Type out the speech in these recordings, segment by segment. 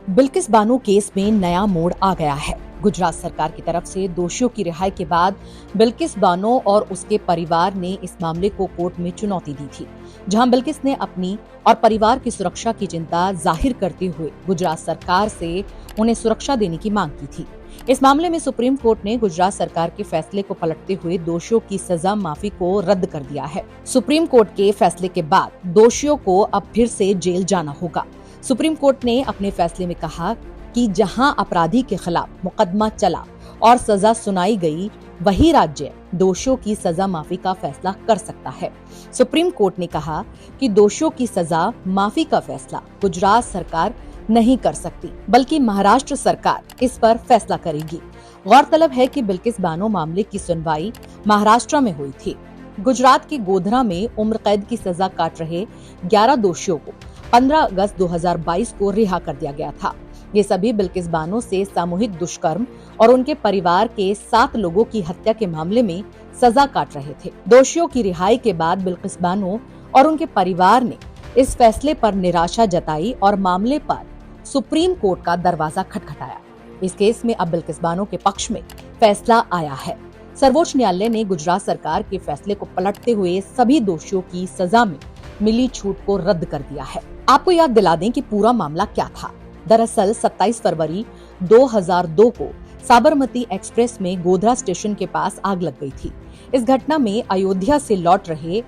Bilkis Bano case में नया मोड़ आ गया है। गुजरात सरकार की तरफ से दोषियों की रिहाई के बाद बिल्किस बानो और उसके परिवार ने इस मामले को कोर्ट में चुनौती दी थी, जहां बिल्किस ने अपनी और परिवार की सुरक्षा की चिंता जाहिर करते हुए गुजरात सरकार से उन्हें सुरक्षा देने की मांग की थी। इस मामले में सुप्रीम कोर्ट ने गुजरात सरकार के फैसले को पलटते हुए दोषियों की सजा माफी को रद्द कर दिया है। सुप्रीम कोर्ट के फैसले के बाद दोषियों को अब फिर से जेल जाना होगा। सुप्रीम कोर्ट ने अपने फैसले में कहा कि जहां अपराधी के खिलाफ मुकदमा चला और सजा सुनाई गई, वही राज्य दोषियों की सजा माफी का फैसला कर सकता है। सुप्रीम कोर्ट ने कहा कि दोषियों की सजा माफी का फैसला गुजरात सरकार नहीं कर सकती, बल्कि महाराष्ट्र सरकार इस पर फैसला करेगी। गौरतलब है कि बिल्किस बानो मामले की सुनवाई महाराष्ट्र में हुई थी। गुजरात के गोधरा में उम्र कैद की सजा काट रहे 11 दोषियों को 15 अगस्त 2022 को रिहा कर दिया गया था। ये सभी बिल्किस बानो से सामूहिक दुष्कर्म और उनके परिवार के 7 लोगों की हत्या के मामले में सजा काट रहे थे। दोषियों की रिहाई के बाद बिल्किस बानो और उनके परिवार ने इस फैसले पर निराशा जताई और मामले पर सुप्रीम कोर्ट का दरवाजा खटखटाया। इस केस में अब बिल्किस बानो के पक्ष में फैसला आया है। सर्वोच्च न्यायालय ने गुजरात सरकार के फैसले को पलटते हुए सभी दोषियों की सजा में मिली छूट को रद्द कर दिया है। आपको याद दिला दें कि पूरा मामला क्या था। दरअसल 27 फरवरी 2002 को साबरमती एक्सप्रेस में गोधरा स्टेशन के पास आग लग गई थी। इस घटना में अयोध्या से लौट रहे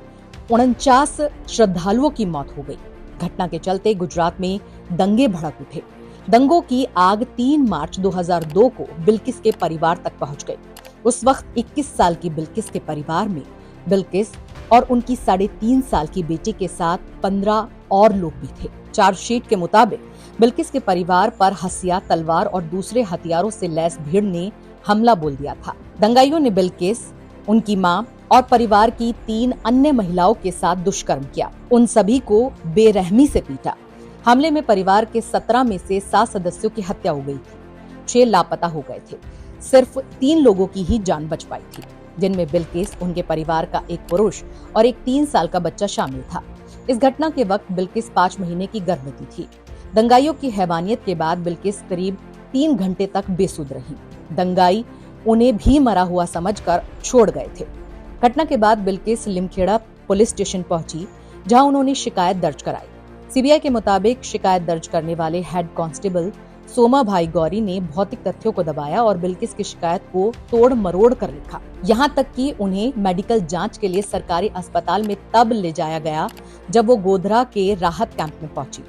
49 श्रद्धालुओं की मौत हो गई। घटना के चलते गुजरात में दंगे भड़क उठे। दंगों की आग 3 मार्च 2002 को बिल्किस के परिवार तक पहुंच गई। उस वक्त 21 साल की बिल्किस के परिवार में बिल्किस और उनकी 3.5 साल की बेटी के साथ 15 और लोग भी थे। चार्जशीट के मुताबिक बिल्किस के परिवार पर हथियार, तलवार और दूसरे हथियारों से लैस भीड़ ने हमला बोल दिया था। दंगाइयों ने बिल्किस, उनकी मां और परिवार की 3 अन्य महिलाओं के साथ दुष्कर्म किया। उन सभी को बेरहमी से पीटा। हमले में परिवार के 17 में से 7 सदस्यों की हत्या हो गई थी। 6 लापता हो गए थे। सिर्फ 3 लोगों की ही जान बच पाई थी, जिनमें बिल्किस, उनके परिवार का एक पुरुष और एक 3 साल का बच्चा शामिल था। इस घटना के वक्त बिल्किस 5 महीने की गर्भवती थी। दंगाइयों की हैवानियत के बाद बिल्किस करीब 3 घंटे तक बेसुध रही। दंगाई उन्हें भी मरा हुआ समझकर छोड़ गए थे। घटना के बाद बिल्किस लिमखेड़ा पुलिस स्टेशन पहुंची, जहां उन्होंने शिकायत दर्ज कराई। सीबीआई के मुताबिक शिकायत दर्ज करने वाले हेड कांस्टेबल सोमा भाई गौरी ने भौतिक तथ्यों को दबाया और बिल्किस की शिकायत को तोड़ मरोड़ कर लिखा। यहाँ तक कि उन्हें मेडिकल जांच के लिए सरकारी अस्पताल में तब ले जाया गया जब वो गोधरा के राहत कैंप में पहुंची।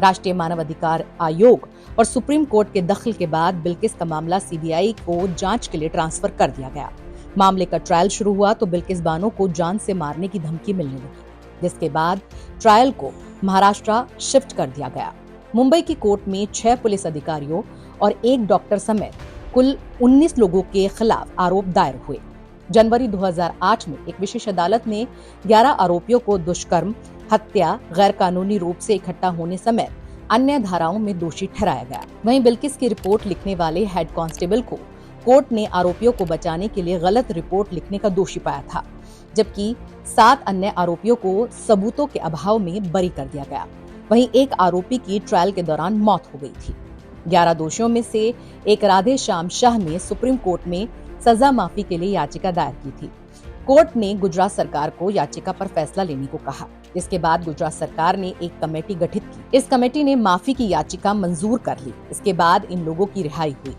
राष्ट्रीय मानव अधिकार आयोग और सुप्रीम कोर्ट के दखल के बाद बिल्किस का मामला सीबीआई को जांच के लिए ट्रांसफर कर दिया गया। मामले का ट्रायल शुरू हुआ तो बिल्किस बानो को जान से मारने की धमकी मिलने लगी, जिसके बाद ट्रायल को महाराष्ट्र शिफ्ट कर दिया गया। मुंबई की कोर्ट में 6 पुलिस अधिकारियों और 1 डॉक्टर समेत कुल 19 लोगों के खिलाफ आरोप दायर हुए। जनवरी 2008 में एक विशेष अदालत ने 11 आरोपियों को दुष्कर्म, हत्या, गैर कानूनी रूप से इकट्ठा होने समेत अन्य धाराओं में दोषी ठहराया गया। वहीं बिल्किस की रिपोर्ट लिखने वाले हेड कांस्टेबल को कोर्ट ने आरोपियों को बचाने के लिए गलत रिपोर्ट लिखने का दोषी पाया था, जबकि 7 अन्य आरोपियों को सबूतों के अभाव में बरी कर दिया गया। वहीं एक आरोपी की ट्रायल के दौरान मौत हो गई थी। 11 दोषियों में से एक राधे श्याम शाह ने सुप्रीम कोर्ट में सजा माफी के लिए याचिका दायर की थी। कोर्ट ने गुजरात सरकार को याचिका पर फैसला लेने को कहा। इसके बाद गुजरात सरकार ने एक कमेटी गठित की। इस कमेटी ने माफी की याचिका मंजूर कर ली। इसके बाद इन लोगों की रिहाई हुई।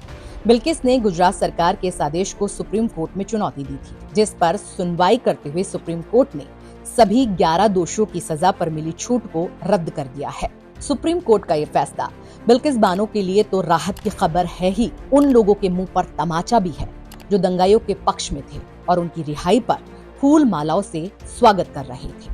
बिल्किस ने गुजरात सरकार के इस आदेश को सुप्रीम कोर्ट में चुनौती दी थी, जिस पर सुनवाई करते हुए सुप्रीम कोर्ट ने सभी 11 दोषियों की सजा पर मिली छूट को रद्द कर दिया है। सुप्रीम कोर्ट का ये फैसला बिल्किस बानो के लिए तो राहत की खबर है ही, उन लोगों के मुंह पर तमाचा भी है जो दंगाइयों के पक्ष में थे और उनकी रिहाई पर फूल मालाओं से स्वागत कर रहे थे।